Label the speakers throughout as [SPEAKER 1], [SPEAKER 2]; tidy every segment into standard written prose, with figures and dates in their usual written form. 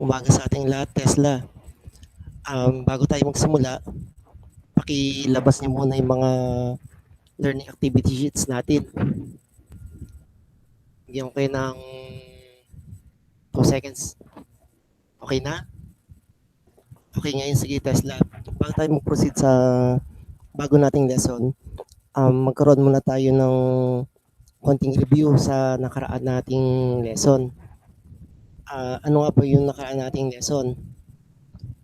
[SPEAKER 1] Umaga sa ating lahat, Tesla. Bago tayo magsimula, pakilabas niyo muna yung mga learning activity sheets natin. Bigyan ko kayo ng 2 seconds. Okay na? Okay, ngayon sige, Tesla. Bago tayo mag-proceed sa bago nating lesson, magkaroon muna tayo ng konting review sa nakaraan nating lesson. Ano nga ba yung nakaraan nating lesson?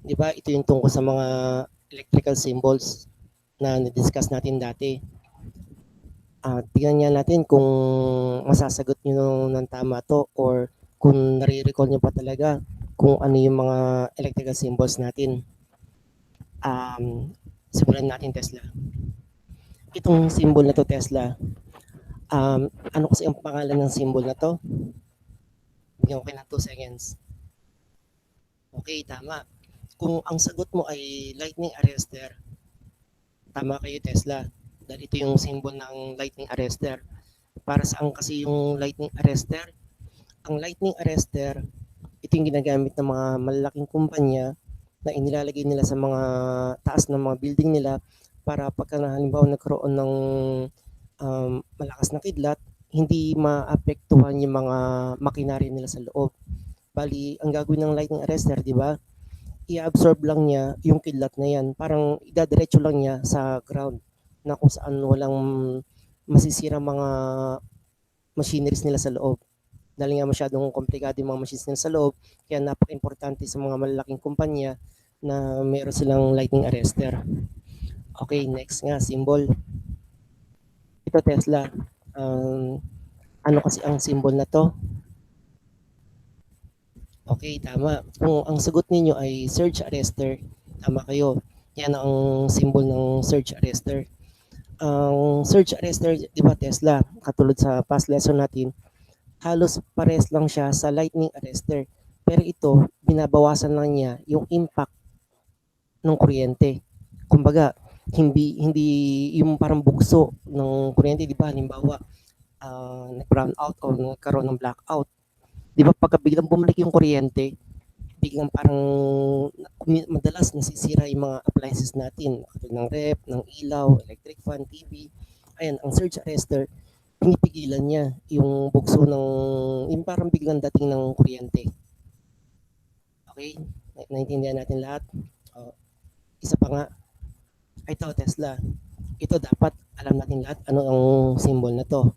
[SPEAKER 1] Di ba, ito yung tungkol sa mga electrical symbols na na-discuss natin dati. Tingnan nga natin kung masasagot nyo ng tama to or kung nare-recall nyo pa talaga kung ano yung mga electrical symbols natin. Simulan natin, Tesla. Itong symbol na to, Tesla, ano kasi ang pangalan ng symbol na to? Bigyan ko kayo ng 2 seconds. Okay, tama. Kung ang sagot mo ay lightning arrester, tama kayo, Tesla. Dahil ito yung symbol ng lightning arrester. Para saan kasi yung lightning arrester? Ang lightning arrester, ito yung ginagamit ng mga malalaking kumpanya na inilalagay nila sa mga taas ng mga building nila para pagka na halimbawa nagkaroon ng malakas na kidlat, hindi maapektuhan yung mga makinarya nila sa loob. Bali, ang gagawin ng lightning arrester, di ba? I-absorb lang niya yung kidlat na yan. Parang idadiretso lang niya sa ground na kung saan walang masisira mga machineries nila sa loob. Dahil nga masyadong komplikado yung mga machines nila sa loob, kaya napaka-importante sa mga malalaking kumpanya na meron silang lightning arrester. Okay, next nga, symbol. Ito, Tesla. Ano kasi ang symbol na to? Okay, tama. Kung ang sagot ninyo ay surge arrester, tama kayo. Yan ang symbol ng surge arrester. Ang surge arrester, di ba, Tesla, katulad sa past lesson natin, halos pares lang siya sa lightning arrester. Pero ito, binabawasan lang niya yung impact ng kuryente. Kumbaga, hindi yung parang bugso ng kuryente, di ba? Halimbawa, nag-brown out o nagkaroon ng blackout. Di ba pagka biglang bumalik yung kuryente, biglang parang madalas nasisira yung mga appliances natin, katulad ng rep, ng ilaw, electric fan, TV. Ayan, ang surge arrester, pinipigilan niya yung bugso ng, yung parang biglang dating ng kuryente. Okay? Naintindihan natin lahat? Isa pa nga, ito Tesla. Ito dapat alam natin lahat ano ang symbol na to.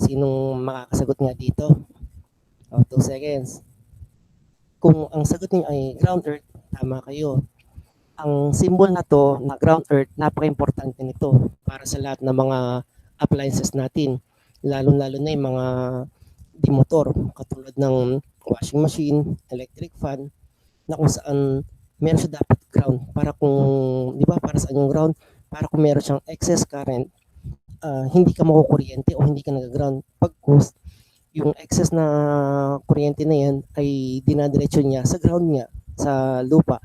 [SPEAKER 1] Sinong makakasagot nga dito? 2 seconds. Kung ang sagot niyo ay ground earth, tama kayo. Ang symbol na to na ground earth, napaka-importante nito para sa lahat ng mga appliances natin. Lalo-lalo na yung mga dimotor, katulad ng washing machine, electric fan, na kung saan meron siya dapat ground para kung, di ba, para sa yung ground, para kung meron siyang excess current, hindi ka makukuryente o hindi ka nag-ground. Pagkus, yung excess na kuryente na yan ay dinadiretso niya sa ground niya, sa lupa.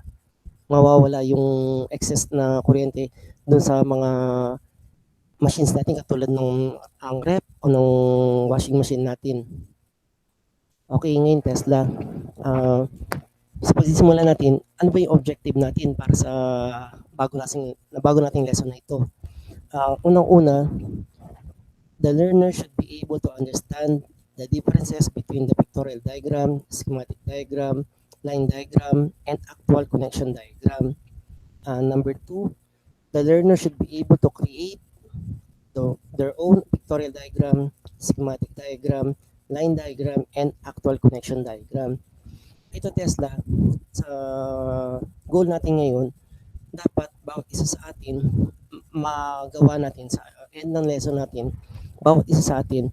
[SPEAKER 1] Mawawala yung excess na kuryente dun sa mga machines natin katulad ng ang rep o ng washing machine natin. Okay, ngayon Tesla. Sa pagsisimula natin, ano ba yung objective natin para sa bago nating lesson na ito? Unang-una, the learner should be able to understand the differences between the pictorial diagram, schematic diagram, line diagram, and actual connection diagram. Number 2, the learner should be able to create their own pictorial diagram, schematic diagram, line diagram, and actual connection diagram. Ito Tesla, sa goal natin ngayon, dapat bawat isa sa atin magawa natin sa end ng lesson natin, bawat isa sa atin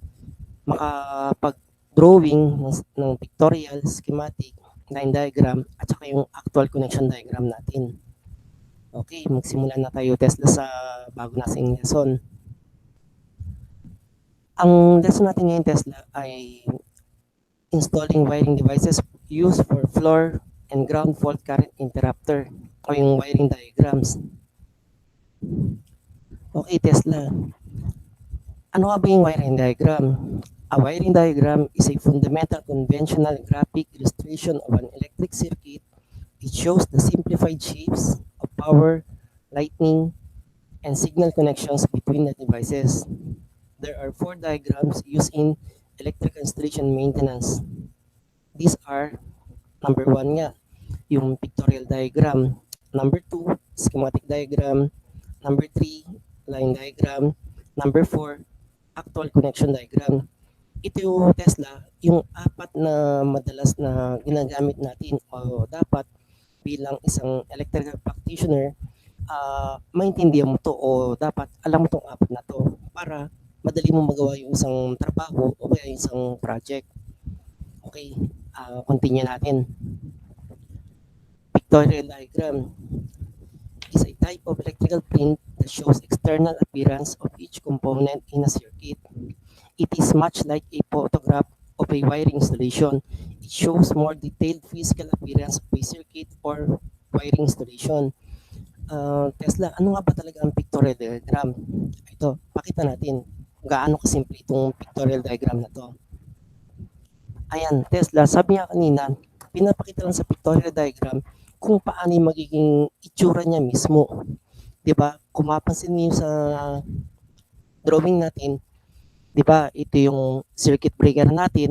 [SPEAKER 1] makapag-drawing ng pictorial, schematic, line diagram, at saka yung actual connection diagram natin. Okay, magsimula na tayo Tesla sa bago nating lesson. Ang lesson natin ngayon Tesla ay installing wiring devices used for floor and ground fault current interrupter o yung wiring diagrams. Okay Tesla, ano nga ba yung wiring diagram? A wiring diagram is a fundamental conventional graphic illustration of an electric circuit. It shows the simplified shapes of power, lighting, and signal connections between the devices. There are four diagrams used in electrical installation maintenance. These are number one nga, yung pictorial diagram. Number two, schematic diagram. Number three, line diagram. Number four, actual connection diagram. Ito yung Tesla, yung apat na madalas na ginagamit natin o dapat bilang isang electrical practitioner, maintindihan mo to o dapat alam mo tong apat na to para madali mo magawa yung isang trabaho o kaya yung isang project. Okay, continue natin. Pictorial diagram is a type of electrical print that shows external appearance of each component in a circuit. It is much like a photograph of a wiring installation. It shows more detailed physical appearance of a circuit or wiring installation. Tesla, ano nga ba talaga ang pictorial diagram? Ito, pakita natin gaano kasimple itong pictorial diagram na to. Ayan, Tesla, sabi niya kanina, pinapakita lang sa pictorial diagram kung paano yung magiging itsura niya mismo. 'Di ba? Kung mapansin niyo sa drawing natin, 'di ba? Ito yung circuit breaker natin.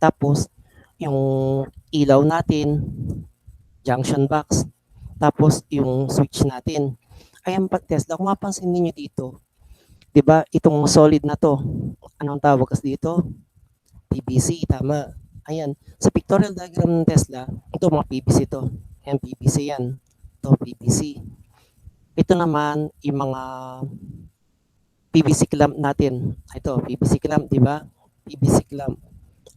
[SPEAKER 1] Tapos yung ilaw natin, junction box, tapos yung switch natin. Ayan pag Tesla, kung mapansin niyo dito, 'di ba? Itong solid na to, anong tawag kasi dito? PVC, tama. Ayan, sa pictorial diagram ng Tesla, ito mga PVC to. Ayan, PVC yan. Ito, PVC. Ito naman, yung mga PVC clamp natin. Ito, PVC clamp, di ba? PVC clamp.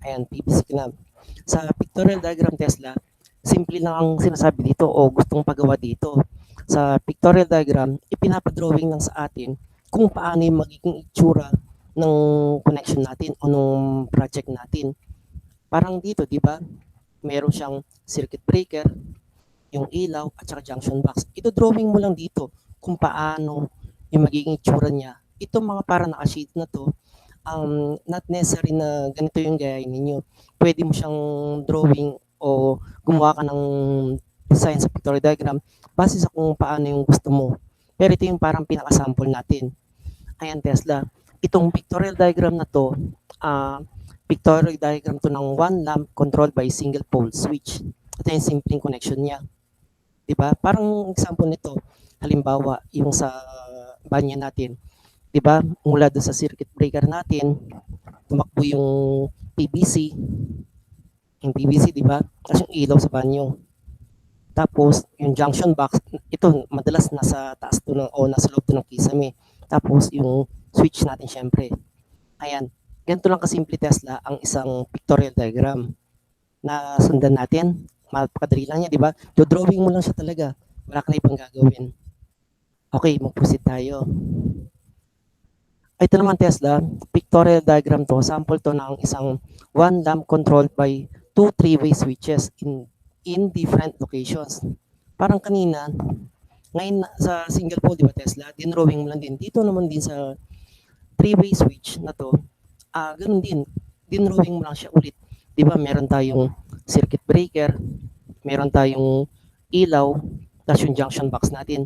[SPEAKER 1] Ayan, PVC clamp. Sa pictorial diagram Tesla, simple lang ang sinasabi dito o gustong pagawa dito. Sa pictorial diagram, ipinapadrawing lang sa atin kung paano yung magiging itsura ng connection natin o nung project natin. Parang dito, di ba? Meron siyang circuit breaker, yung ilaw, at saka junction box. Ito drawing mo lang dito kung paano yung magiging itsura niya. Ito mga para naka-sheet na to, not necessary na ganito yung gayahin ninyo. Pwede mo siyang drawing o gumawa ka ng design sa pictorial diagram base sa kung paano yung gusto mo. Pero ito yung parang pinaka-sample natin. Ayan Tesla, itong pictorial diagram na to, pictorial diagram to ng one lamp controlled by single pole switch. Ito yung simpleng connection niya. Diba? Parang example nito, halimbawa, yung sa banya natin, diba? Mula doon sa circuit breaker natin, tumakbo yung PVC, diba? Tapos yung ilaw sa banyo. Tapos, yung junction box, ito, madalas nasa taas to o nasa loob to ng kisame. Tapos, yung switch natin syempre. Ayan, ganito lang kasimple Tesla ang isang pictorial diagram na sundan natin. Mapakadali lang niya, di ba? Do-drawing mo lang siya talaga. Wala ka na ibang gagawin. Okay, mag-proceed tayo. Ito naman Tesla, pictorial diagram to. Sample to ng isang one lamp controlled by two three-way switches in different locations. Parang kanina, ngayon sa single pole, di ba Tesla, din-drawing mo lang din. Dito naman din sa three-way switch na to, ganun din, din-drawing mo lang siya ulit. Di ba meron tayong circuit breaker, meron tayong ilaw, tapos yung junction box natin.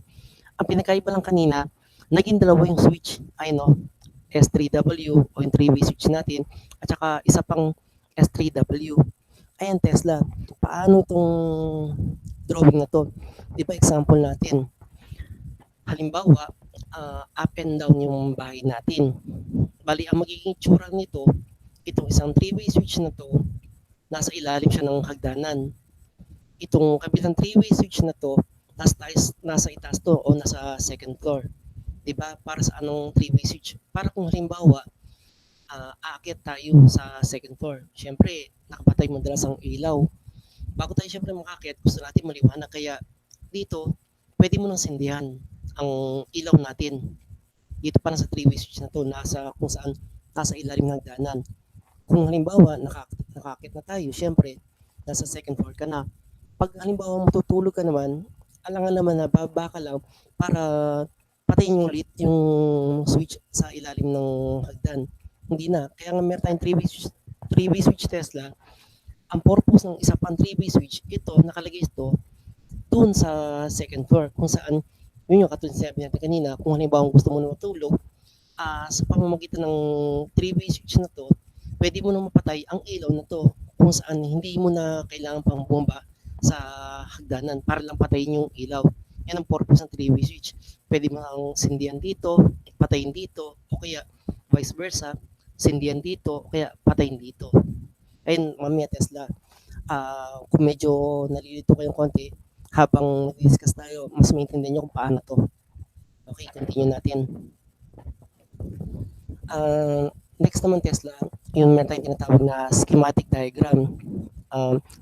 [SPEAKER 1] Ang pinakaiba lang kanina, naging dalawa yung switch, ay no, S3W o yung three-way switch natin, at saka isa pang S3W. Ayan Tesla, paano itong drawing na to? Di ba example natin, halimbawa, up and down yung bahay natin. Bali, ang magiging itsura nito, itong isang three-way switch na to, nasa ilalim siya ng hagdanan. Itong kabilang three-way switch na to, nasa itaas to o nasa second floor. 'Di ba? Para sa anong three-way switch? Para kung halimbawa, aakyat tayo sa second floor. Siyempre, nakapatay madalas ang ilaw. Bago tayo siyempre makaakyat, gusto natin maliwanag. Kaya dito, pwede mo nang sindihan ang ilaw natin. Dito pa sa three-way switch na to, kung saan nasa ilalim ng hagdanan. Kung halimbawa, nakakit na tayo, syempre, nasa second floor ka na. Pag halimbawa matutulog ka naman, alangan naman na baba ka lang para patayin ulit yung switch sa ilalim ng hagdan. Hindi na. Kaya nga meron tayong three-way switch Tesla. Ang purpose ng isa pang three-way switch, ito, nakalagay ito doon sa second floor kung saan, yun yung katulad sinabi natin kanina, kung halimbawa gusto mo na matulog, sa pamamagitan ng three-way switch na to, pwede mo na mapatay ang ilaw na to kung saan hindi mo na kailangan pang bumaba sa hagdanan para lang patayin yung ilaw. Yan ang purpose ng three-way switch. Pwede mo nang sindihan dito, patayin dito, o kaya vice versa, sindihan dito, o kaya patayin dito. Ayun, mamaya Tesla, kung medyo nalilito kayong konti, habang nag-discuss tayo, mas maintindihan nyo kung paano to. Okay, continue natin. Next naman Tesla, yung meron tayong tinatawag na schematic diagram.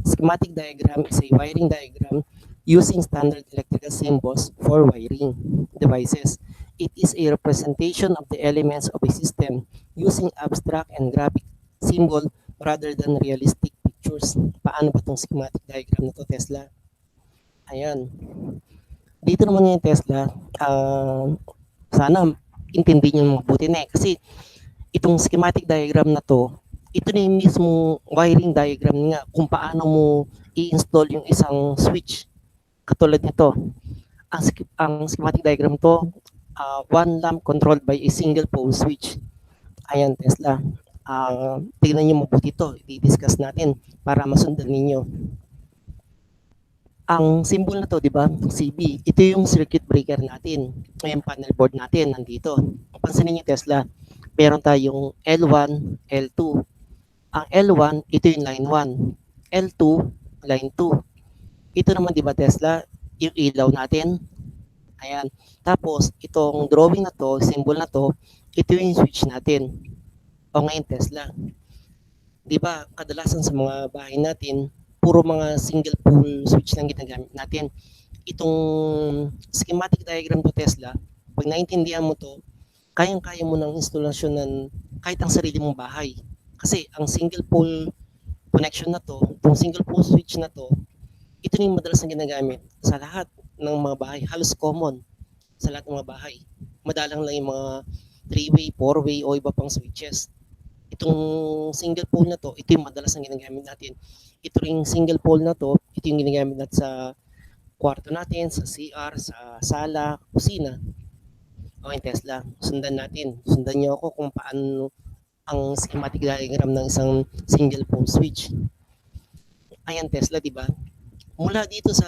[SPEAKER 1] Schematic diagram is a wiring diagram using standard electrical symbols for wiring devices. It is a representation of the elements of a system using abstract and graphic symbol rather than realistic pictures. Paano ba itong schematic diagram na to Tesla? Ayan. Dito naman yung Tesla, sana intindihin nyo mabuti na kasi itong schematic diagram na to, ito na yung mismo wiring diagram nga kung paano mo i-install yung isang switch. Katulad nito, ang schematic diagram to, one lamp controlled by a single pole switch. Ayan Tesla, tignan nyo mabuti ito, i-discuss natin para masundan ninyo. Ang symbol na to, di ba, CB, ito yung circuit breaker natin. Yung panel board natin, nandito. Pansinin niyo Tesla, meron tayong L1, L2. Ang L1, ito yung line 1. L2, line 2. Ito naman, di ba Tesla, yung ilaw natin. Ayan. Tapos, itong drawing na to, symbol na to, ito yung switch natin. O ngayon Tesla. Di ba, kadalasan sa mga bahay natin, puro mga single pole switch lang ginagamit natin. Itong schematic diagram to Tesla, pag naintindihan mo to, kayang-kaya mo ng instalasyon ng kahit ang sarili mong bahay. Kasi ang single pole connection na to, itong single pole switch na to, ito yung madalas na ginagamit sa lahat ng mga bahay. Halos common sa lahat ng mga bahay. Madalang lang yung mga 3-way, 4-way o iba pang switches. Itong single pole na to, ito yung madalas na ginagamit natin. Ito ring single pole na to, ito yung ginagamit natin sa kwarto natin, sa CR, sa sala, kusina. Okay, Tesla, sundan natin. Sundan niyo ako kung paano ang schematic diagram ng isang single pole switch. Ayan, Tesla, di ba? Mula dito sa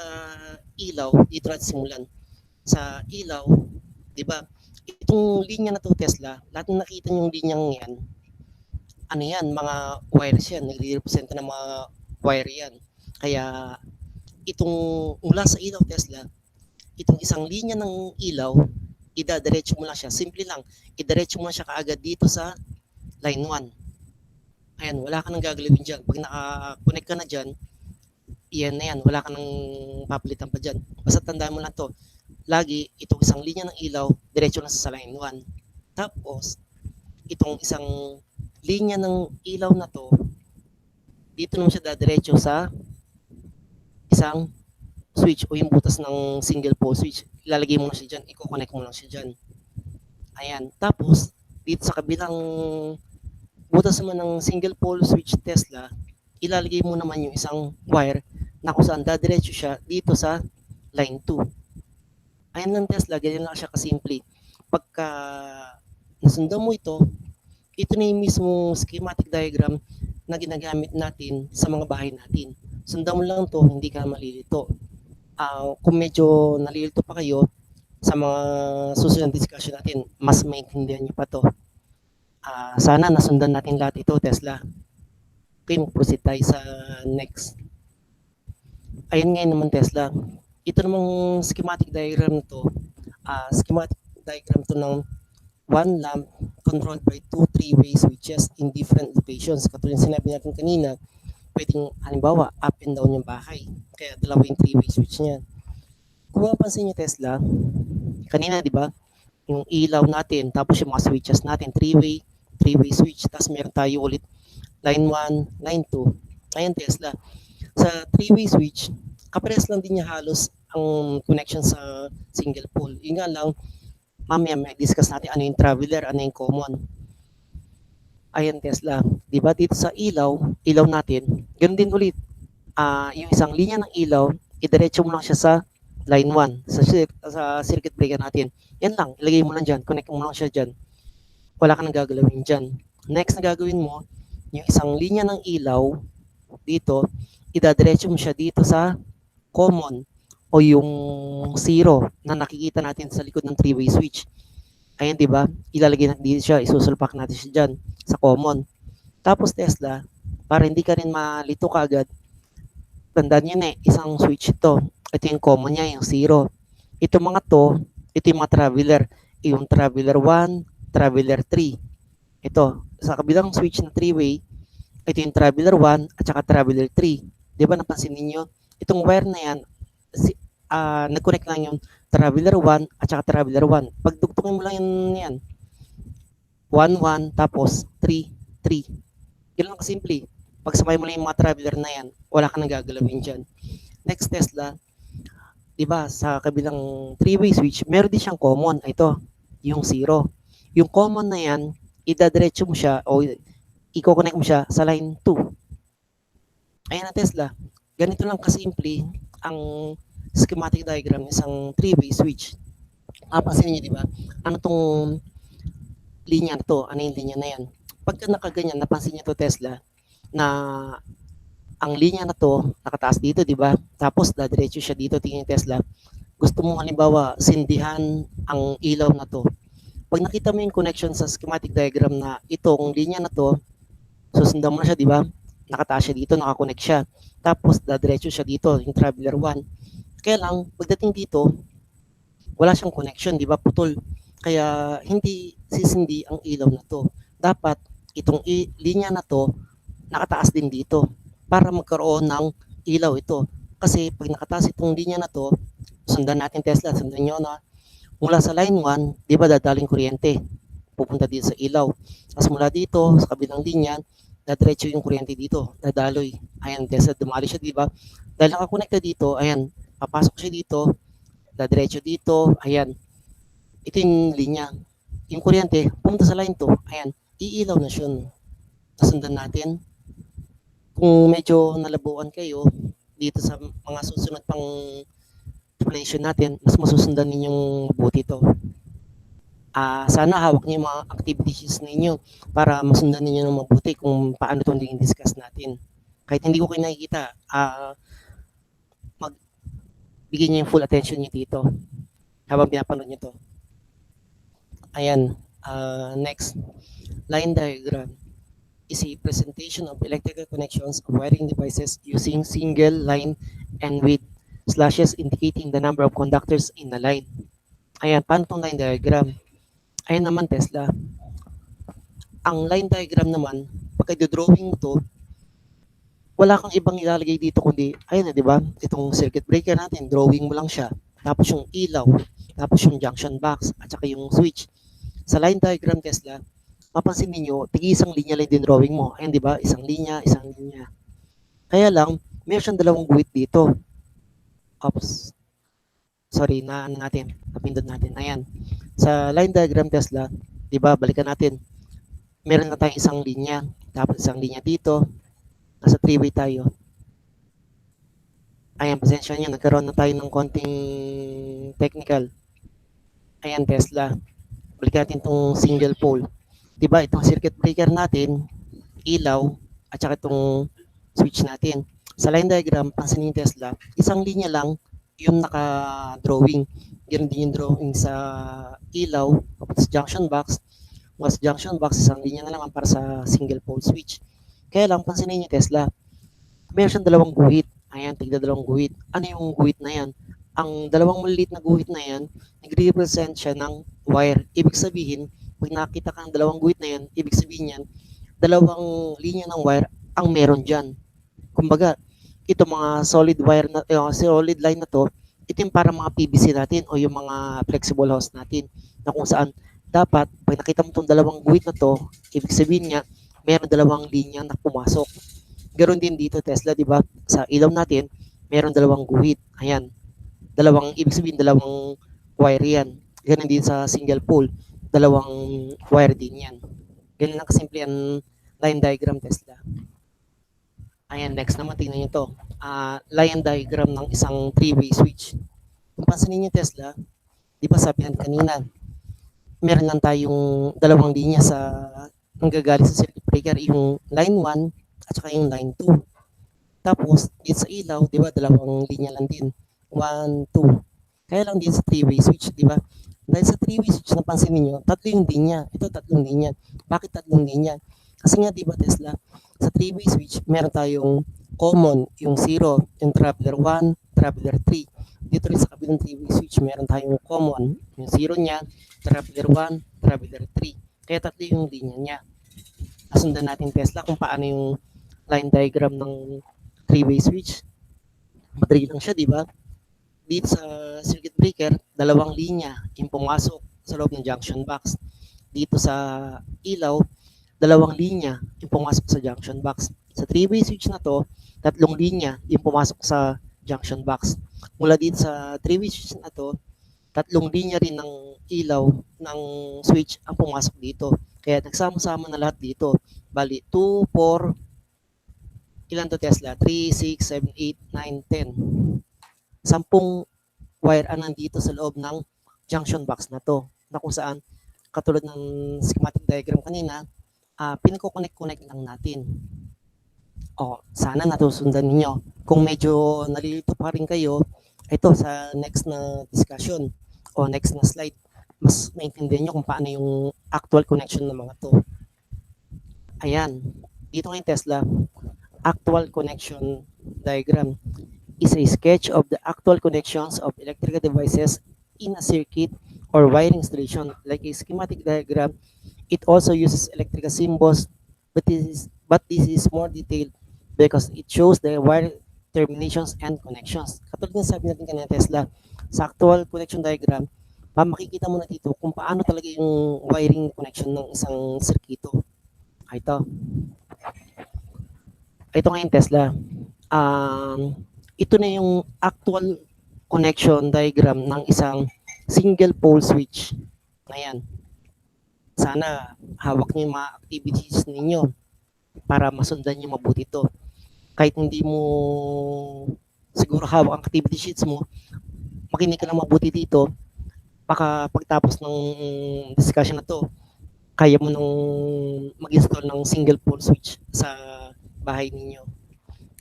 [SPEAKER 1] ilaw, dito natin simulan. Sa ilaw, di ba? Itong linya na to, Tesla, lahat ng nakita niyong linyang yan, ano yan, mga wires yan, nagre-represent ng mga wire yan. Kaya itong mula sa ilaw Tesla, itong isang linya ng ilaw, idadiretso mo lang siya, simple lang, idiretso mo lang siya kaagad dito sa line 1. Ayan, wala ka nang gagalawin dyan. Pag naka-connect ka na dyan, yan na yan, wala ka nang papalitan pa dyan. Basta tandaan mo lang to, lagi itong isang linya ng ilaw, diretso lang sa line 1. Tapos, itong isang linya ng ilaw na to, dito naman siya dadiretso sa isang switch o yung butas ng single pole switch. Ilalagay mo na siya dyan, i-connect mo lang siya dyan. Ayan. Tapos, dito sa kabilang butas naman ng single pole switch Tesla, ilalagay mo naman yung isang wire na kung saan dadiretso siya dito sa line 2. Ayan lang Tesla, ganyan lang siya kasimple. Pagka nasundan mo ito na yung mismo schematic diagram na ginagamit natin sa mga bahay natin. Sundan mo lang to, hindi ka malilito. Kung medyo nalilito pa kayo, sa mga susunod discussion natin, mas maintindihan niyo pa to. Sana nasundan natin lahat ito, Tesla. Okay, mag-proceed tayo sa next. Ayun ngayon naman, Tesla. Ito namang schematic diagram na to, schematic diagram to ng one lamp controlled by 2 3-way switches in different locations. Katulad sinabi natin kanina, pwedeng halimbawa up and down yung bahay. Kaya dalawa yung 3-way switch niya. Kung mapansin niyo Tesla, kanina di ba, yung ilaw natin, tapos yung mga switches natin, 3-way switch, tapos meron tayo ulit line 1, line 2. Ayan Tesla. Sa 3-way switch, kapares lang din niya halos ang connection sa single pole. Yun nga lang, mamaya may discuss natin ano yung traveler, ano yung common. Ayan Tesla, 'di ba dito sa ilaw natin, gano'n din ulit. Yung isang linya ng ilaw, idiretso mo lang siya sa line 1 sa circuit breaker natin. Yan lang, ilagay mo lang diyan, connect mo lang siya diyan. Wala ka nang gagalawin diyan. Next na gagawin mo, yung isang linya ng ilaw dito, idadiretso mo siya dito sa common o yung zero na nakikita natin sa likod ng three-way switch. Ayan, 'di ba? Ilalagay natin dito siya, isusulpak natin siya diyan sa common. Tapos Tesla, para hindi ka rin malito kaagad, tandaan nyo na isang switch ito. Ito yung common niya, yung zero. Ito mga to, ito yung mga traveler. Yung traveler 1, traveler 3. Ito, sa kabilang switch na three-way, ito yung traveler 1 at saka traveler 3. Di ba napansin ninyo? Itong wire na yan, nag-connect lang yung traveler 1 at saka traveler 1. Pagdugtungin mo lang yan 1, 1, tapos 3, 3. Ganun lang kasimple. Pagsamay mo lang yung mga traveler na yan, wala ka nang gagalawin dyan. Next Tesla, di ba sa kabilang three-way switch, meron din siyang common. Ito, yung zero. Yung common na yan, idadiretso mo siya o i-connect mo siya sa line 2. Ayan na Tesla. Ganito lang kasimple ang schematic diagram ng isang three-way switch. Papansin niyo, di ba? Ano tong linya na to? Ano yung linya na yan? Pagka nakaganyan, napansin niyo to Tesla, na ang linya na to, nakataas dito, di ba? Tapos, dadiretso siya dito, tingin Tesla. Gusto mo halimbawa, sindihan ang ilaw na to. Pag nakita mo yung connection sa schematic diagram na itong linya na to, susundan mo na siya, di ba? Nakataas siya dito, nakakonect siya. Tapos, dadiretso siya dito, yung traveler 1. Kaya lang, pagdating dito, wala siyang connection, di ba? Putol. Kaya, hindi sisindi ang ilaw na to. Dapat, itong linya na to, nakataas din dito para magkaroon ng ilaw ito. Kasi pag nakataas itong linya na to, sundan natin Tesla, sundan nyo na, mula sa line 1, di ba dadaling kuryente, pupunta dito sa ilaw. Tapos mula dito, sa kabilang linya, dadiretso yung kuryente dito, dadaloy. Ayan, Tesla, dumali siya, di ba? Dahil nakakonekta dito, ayan, papasok siya dito, dadiretso dito, ayan. Ito yung linya. Yung kuryente, pumunta sa line 2, ayan, iilaw na siya. Nasundan natin. Kung medyo nalabuan kayo dito sa mga susunod pang explanation natin, mas masusundan ninyong mabuti ito. Sana hawak niyo yung mga activities ninyo para masundan ninyo ng mabuti kung paano itong discuss natin. Kahit hindi ko kayo nakikita, magbigay niyo yung full attention niyo dito habang pinapanood niyo to. Ayan, next, line diagram is a presentation of electrical connections of wiring devices using single line and with slashes indicating the number of conductors in the line. Ayan, paano itong line diagram? Ayan naman Tesla. Ang line diagram naman, pagka drawing mo to, wala kang ibang ilalagay dito kundi, ayun na, di ba? Itong circuit breaker natin, drawing mo lang siya. Tapos yung ilaw, tapos yung junction box, at saka yung switch. Sa line diagram Tesla, mapansin niyo, tig-isang linya lang din drawing mo. Ayan, di ba? Isang linya, isang linya. Kaya lang, meron siyang dalawang guhit dito. Oops. Sorry, napindot natin. Ayan. Sa line diagram Tesla, di ba, balikan natin. Meron na tayong isang linya. Tapos isang linya dito. Nasa three-way tayo. Ayan, pasensya niyo, nagkaroon na tayo ng konting technical. Ayan, Tesla. Balikan natin itong single pole. Diba, itong circuit breaker natin, ilaw, at saka itong switch natin. Sa line diagram, pansinin yung Tesla, isang linya lang yung naka-drawing. Ganun din yung drawing sa ilaw, tapos junction box. Mas junction box, isang linya na naman para sa single pole switch. Kaya lang, pansinin yung Tesla, meron siyang dalawang guhit. Ayan, tigda dalawang guhit. Ano yung guhit na yan? Ang dalawang maliit na guhit na yan, nagre-represent siya ng wire. Ibig sabihin, pag nakita ka ng dalawang guhit na yan, ibig sabihin yan, dalawang linya ng wire ang meron dyan. Kumbaga, ito mga solid wire na, solid line na to, ito yung para mga PVC natin o yung mga flexible hose natin na kung saan dapat, pag nakita mo itong dalawang guhit na to, ibig sabihin niya, meron dalawang linya na pumasok. Ganon din dito Tesla, di ba? Sa ilaw natin, meron dalawang guhit. Ayan. Ibig sabihin, dalawang wire yan. Ganon din sa single pole, dalawang wire din yan. Ganyan lang kasimple ang line diagram, Tesla. Ayan, next naman, tingnan nyo to. Line diagram ng isang three-way switch. Kung pansinin nyo, Tesla, di ba sabi natin kanina, meron lang tayong dalawang linya sa nanggagaling sa circuit breaker, yung line 1 at saka yung line 2. Tapos, dito sa ilaw, di ba, dalawang linya lang din. 1, 2. Kaya lang din sa three-way switch, di ba? Dahil sa three-way switch, napansin niyo, tatlo yung linya. Ito, tatlong linya. Bakit tatlong linya? Kasi nga, di ba, Tesla, sa three-way switch, meron tayong common, yung 0, yung traveler 1, traveler 3. Dito rin sa kabilang three-way switch, meron tayong common, yung 0 niya, traveler 1, traveler 3. Kaya tatlo yung linya niya. Nasundan natin, Tesla, kung paano yung line diagram ng three-way switch. Madali lang siya, di ba? Dito sa circuit breaker, dalawang linya yung pumasok sa loob ng junction box. Dito sa ilaw, dalawang linya yung pumasok sa junction box. Sa three-way switch na to, tatlong linya yung pumasok sa junction box. Mula dito sa three-way switch na to, tatlong linya rin ng ilaw ng switch ang pumasok dito. Kaya nagsama-sama na lahat dito. Bali, 2, 4, ilan to, Tesla? 3, 6, 7, 8, 9, 10. 10 wire ang nandito sa loob ng junction box na to, na kung saan katulad ng schematic diagram kanina, pinako-connect lang natin. O, sana natusundan ninyo. Kung medyo nalilito pa rin kayo, ito sa next na discussion o next na slide, mas maintindihan nyo kung paano yung actual connection ng mga to. Ayan, dito ngayon, Tesla, actual connection diagram is a sketch of the actual connections of electrical devices in a circuit or wiring installation. Like a schematic diagram, it also uses electrical symbols, but this is more detailed because it shows the wire terminations and connections. Katulad ng sabi natin kanina, Tesla, sa actual connection diagram, makikita mo na dito kung paano talaga yung wiring connection ng isang sirkito. Ito ngayon, Tesla. Ito na yung actual connection diagram ng isang single pole switch. Ayan. Sana hawak niyo yung mga activities ninyo para masundan niyo mabuti ito. Kahit hindi mo siguro hawak ang activity sheets mo, makinig ka lang mabuti dito. Baka pagtapos ng discussion na to, kaya mo nang mag-install ng single pole switch sa bahay ninyo.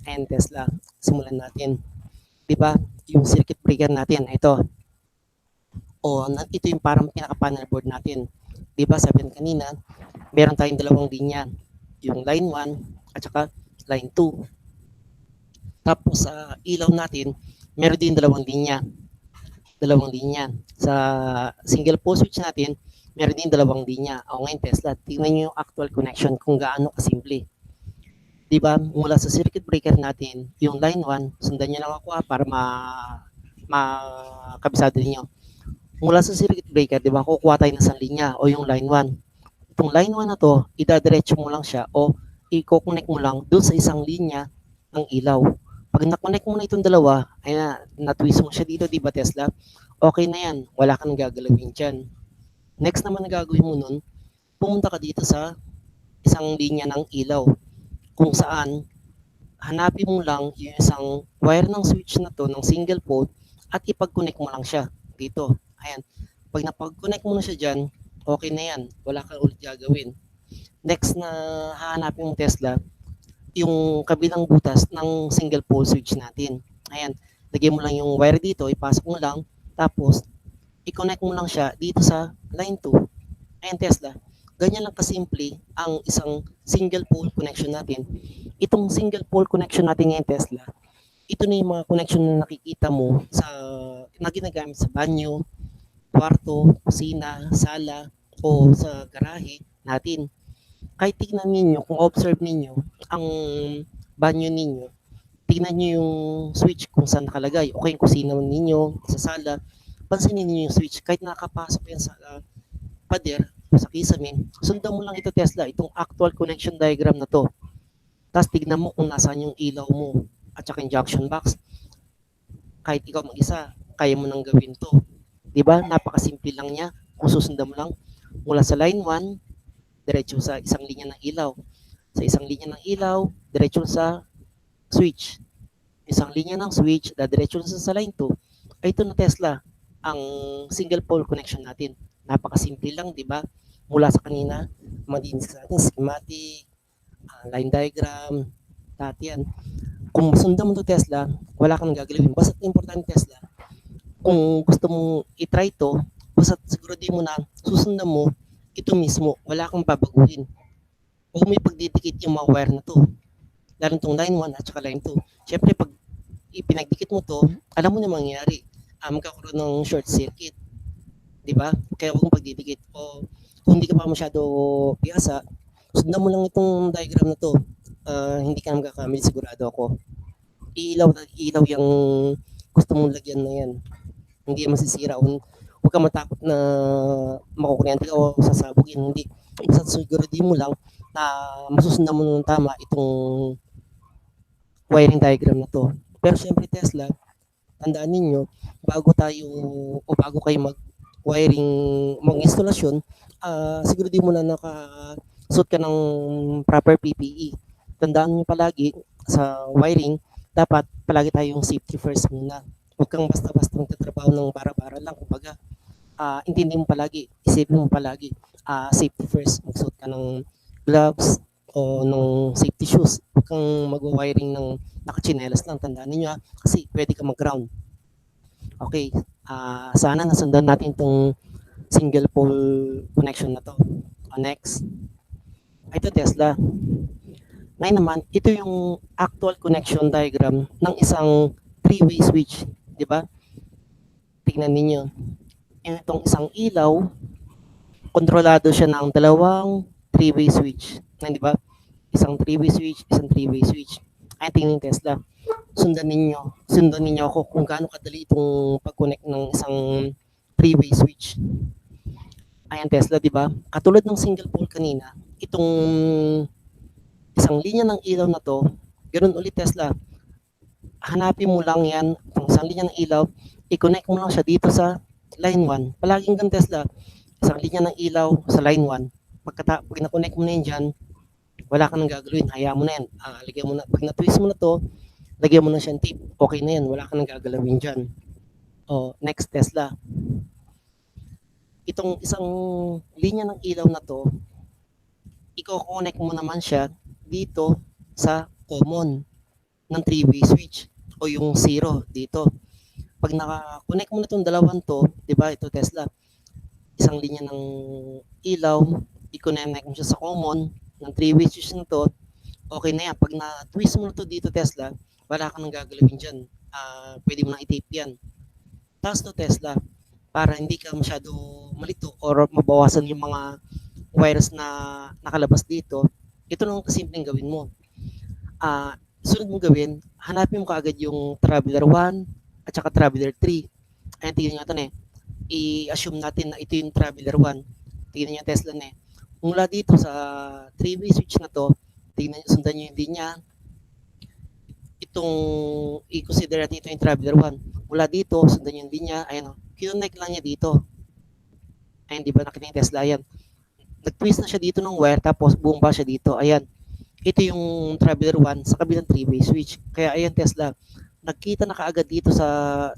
[SPEAKER 1] And Tesla, simulan natin. 'Di ba? Yung circuit breaker natin, ito. Ito yung parang pinaka-panel board natin. 'Di ba? Sabi kanina, meron tayong dalawang linya, yung line 1 at saka line 2. Tapos sa ilaw natin, meron din dalawang linya. Sa single pole switch natin, meron din dalawang linya. O ngayon, Tesla, tingnan niyo yung actual connection kung gaano kasimple. 'Di ba? Mula sa circuit breaker natin, yung line 1, sundan niyo lang ako para makabisado niyo. Mula sa circuit breaker, 'di ba? Kukuha tayo ng isang linya o yung line 1. Itong line 1 na to, idadiretso mo lang siya o i-connect mo lang doon sa isang linya ng ilaw. Pag na-connect mo na itong dalawa, ay na-twist mo siya dito, 'di ba, Tesla? Okay na 'yan. Wala kang gagalawin diyan. Next naman na gagawin mo nun, pumunta ka dito sa isang linya ng ilaw kung saan hanapin mo lang yung isang wire ng switch na to ng single pole at ipag-connect mo lang siya dito. Ayan. Pag napag-connect mo na siya dyan, okay na yan. Wala kang ulit gagawin. Next na hahanapin mo, Tesla, yung kabilang butas ng single pole switch natin. Ayan. Lagyan mo lang yung wire dito, ipasok mo lang, tapos i-connect mo lang siya dito sa line 2. Ayan, Tesla. Ganyan lang kasimple ang isang single pole connection natin. Itong single pole connection natin ngayon, Tesla, ito na yung mga connection na nakikita mo na ginagamit sa banyo, kwarto, kusina, sala, o sa garahe natin. Kahit tignan ninyo, kung observe ninyo, ang banyo ninyo, tignan nyo yung switch kung saan nakalagay. O kaya yung kusina ninyo, sa sala, pansinin niyo yung switch. Kahit nakapasok yan sa pader, sa kisame, sundan mo lang ito, Tesla, itong actual connection diagram na to. Tapos tignan mo kung nasaan yung ilaw mo at saka yung junction box. Kahit ikaw mag-isa, kaya mo nang gawin to. Diba? Napakasimple lang niya. Kung susundan mo lang mula sa line 1 diretso sa isang linya ng ilaw. Sa isang linya ng ilaw, diretso sa switch. Isang linya ng switch, dadiretso sa line 2. Ay ito na Tesla, ang single pole connection natin. Napakasimple lang, di ba? Mula sa kanina, malinis natin, schematic, line diagram, dati yan. Kung masundan mo to Tesla, wala kang gagalawin. Basta importante Tesla, kung gusto mong i-try to, basta siguro di mo na susundan mo, ito mismo, wala kang babaguhin. Huwag may pagdidikit yung mga wire na to. Lalo itong line 1 at saka line 2. Siyempre, pag ipinagdikit mo to, alam mo na mangyayari. Magkakaroon ng short circuit. Di ba? Kaya huwag mong pagdidikit. O kung hindi ka pa masyado piyasa, sundan mo lang itong diagram na to. Hindi ka na magkakamali, sigurado ako. Ilaw yung gusto mong lagyan na yan. Hindi masisira. Huwag ka matakot na makukuryente ka o sasabugin. Hindi. Basta siguro di mo lang na masusundan mo ng tama itong wiring diagram na to. Pero syempre Tesla, tandaan ninyo, bago kayo mag-wiring, mag-instalasyon, siguro di mo na naka-suit ka ng proper PPE. Tandaan nyo palagi sa wiring, dapat palagi tayong safety first muna. Huwag kang basta-basta magtatrabaho ng bara-bara lang. Kumbaga, intindi mo palagi, isipin mo palagi, safety first. Magsuot ka ng gloves o ng safety shoes. Huwag kang mag-wiring ng nakachinelas lang. Tandaan ninyo kasi pwede ka mag-ground. Okay, sana nasundan natin itong single pole connection na to. Next. Ito Tesla. Ngayon naman, ito yung actual connection diagram ng isang three-way switch. Di ba? Tingnan ninyo. Itong isang ilaw, kontrolado siya ng dalawang three-way switch. Di ba? Isang three-way switch, isang three-way switch. Ay, tingnan yung Tesla. Sundan ninyo ako kung gaano kadali itong pag-connect ng isang three-way switch. Ayan Tesla, di ba? Katulad ng single pole kanina, itong isang linya ng ilaw na to, ganoon ulit Tesla. Hanapin mo lang yan, itong isang linya ng ilaw, i-connect mo lang siya dito sa line 1. Palaging ganun Tesla, isang linya ng ilaw sa line 1. Pag na-connect mo na yan dyan, wala ka nang gagawin, hayaan mo na yan. Lagyan mo na, pag na-twist mo na to, lagyan mo na siyang tape, okay na yan, wala ka nang gagalawin dyan. Next Tesla. Itong isang linya ng ilaw na to, i-connect mo naman siya dito sa common ng three-way switch o yung zero dito. Pag naka-connect mo na itong dalawang to, di ba, ito Tesla, isang linya ng ilaw, i-connect mo siya sa common ng three-way switch na to, okay na yan. Pag na-twist mo na to dito Tesla, wala ka nang gagalawin dyan. Pwede mo nang i-tape yan. Tapos to Tesla, para hindi ka masyado malito or mabawasan yung mga wires na nakalabas dito, ito lang kasimpleng gawin mo. Sunod mong gawin, hanapin mo kaagad yung Traveler 1 at saka Traveler 3. Ayan, tingnan nyo ito na I-assume natin na ito yung Traveler 1. Tingnan nyo Tesla na Mula dito sa three-way switch na to, sundan nyo yung linya. Itong i-consider natin ito yung Traveler 1. Mula dito, sundan yung linya. Ayan kinonect lang niya dito. Ayan, di ba nakita yung Tesla yan? Nag-twist na siya dito ng wire, tapos bumaba siya dito. Ayan. Ito yung Traveler 1 sa kabilang three-way switch. Kaya ayan Tesla, nagkita na kaagad dito sa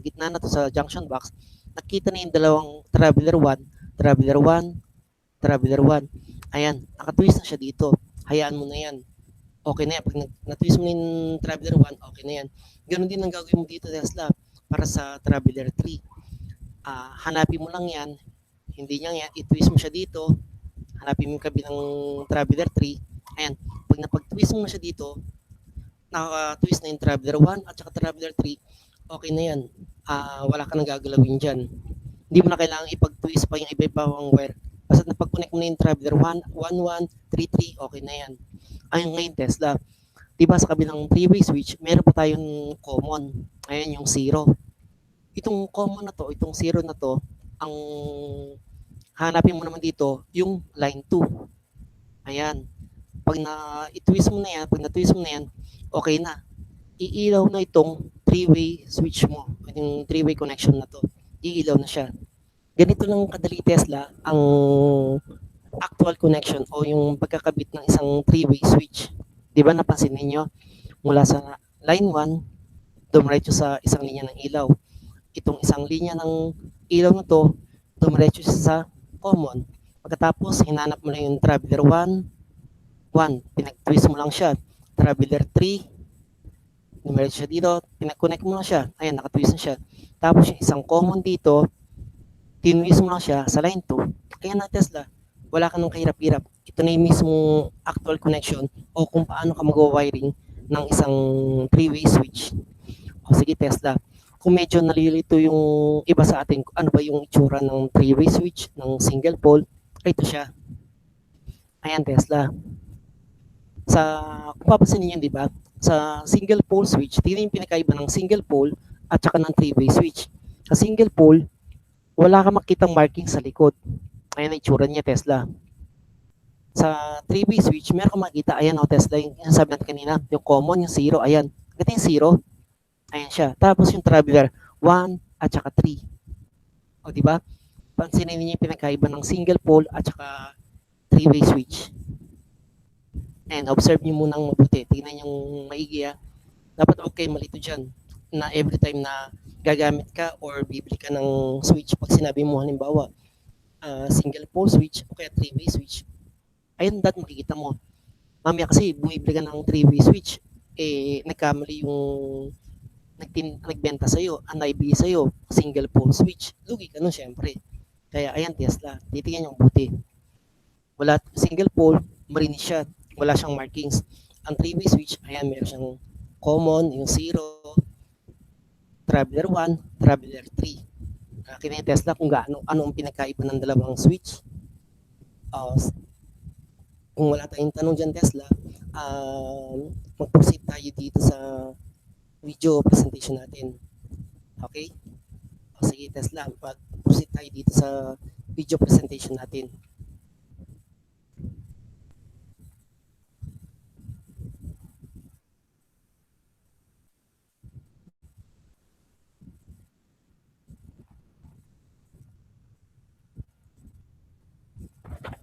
[SPEAKER 1] gitna na to sa junction box, nakita na yung dalawang Traveler 1, Traveler 1, Traveler 1. Ayan, nakatwist na siya dito. Hayaan mo na yan. Okay na yan. Pag na-twist mo yung Traveler 1, okay na yan. Ganon din ang gagawin mo dito Tesla para sa Traveler 3. Hanapin mo lang yan. Hindi niya yan. I-twist mo siya dito. Hanapin mo yung kabilang Traveler 3. Ayan. Pag napag-twist mo na siya dito, nakaka-twist na yung Traveler 1 at saka Traveler 3, okay na yan. Wala ka nang gagalawin dyan. Hindi mo na kailangan ipag-twist pa yung iba-ibang wire. Basta napag-connect mo na yung Traveler 1, 1, 1, 3, 3, okay na yan. Ayun ngayon Tesla, diba sa kabilang three-way switch, meron pa tayong common. Ayan yung zero. Itong common na to, itong zero na to, ang hanapin mo naman dito, yung line 2. Ayan. Pag na-twist mo na yan, okay na. Iilaw na itong three-way switch mo. Yung three-way connection na to. Iilaw na siya. Ganito lang kadali Tesla ang actual connection o yung pagkakabit ng isang three-way switch. Di ba napansin ninyo? Mula sa line 1, dumiretso sa isang linya ng ilaw. Itong isang linya ng ilaw na to, dumiretso siya sa common. Pagkatapos, hinanap mo lang yung traveler 1, 1, pinag-twist mo lang siya. Traveler 3, dumiretso siya dito, pinag-connect mo lang siya. Ayan, nakatwist na siya. Tapos yung isang common dito, tinwist mo lang siya sa line 2. Kaya na Tesla, wala ka nang kahirap-hirap. Ito na yung mismong actual connection o kung paano ka mag-wiring ng isang three-way switch. O sige Tesla, kung medyo nalilito yung iba sa atin, ano ba yung itsura ng three-way switch, ng single pole, ay ito siya. Ayan Tesla. Sa, kung papansin niyo di ba, sa single pole switch, tingnan yung pinakaiba ng single pole at saka ng three-way switch. Sa single pole, wala kang makitang marking sa likod. Ayan ang itsura niya Tesla. Sa three-way switch, meron kang makita, ayan o Tesla, yung sabi natin kanina, yung common, yung zero, ayan. Ito yung zero, ayan siya. Tapos yung traveler, 1 at saka 3. O di ba? Pansinin niyo yung pinagkaiba ng single pole at saka three-way switch. And observe niyo munang mabuti. Tingnan yung maigi ha. Dapat okay malito dyan na every time na gagamit ka or bibili ka ng switch, pag sinabi mo halimbawa, single pole switch o kaya three-way switch, ayun dahil makikita mo. Mamaya kasi bumibili ka ng three-way switch, eh nagkamali yung nagbenta sa'yo, ang naibigay sa'yo, single pole switch. Lugi ka nun syempre. Kaya ayan Tesla, titingnan yung buti. Wala single pole, marinis siya. Wala siyang markings. Ang three-way switch, ayan meron siyang common, yung zero, traveler 1, traveler 3. Kina Tesla kung gaano, ano ang pinagkaiba ng dalawang switch. Kung wala tayong tanong dyan Tesla, mag-proceed tayo dito sa video presentation natin. Okay? O sige Tesla, mag-proceed tayo dito sa video presentation natin.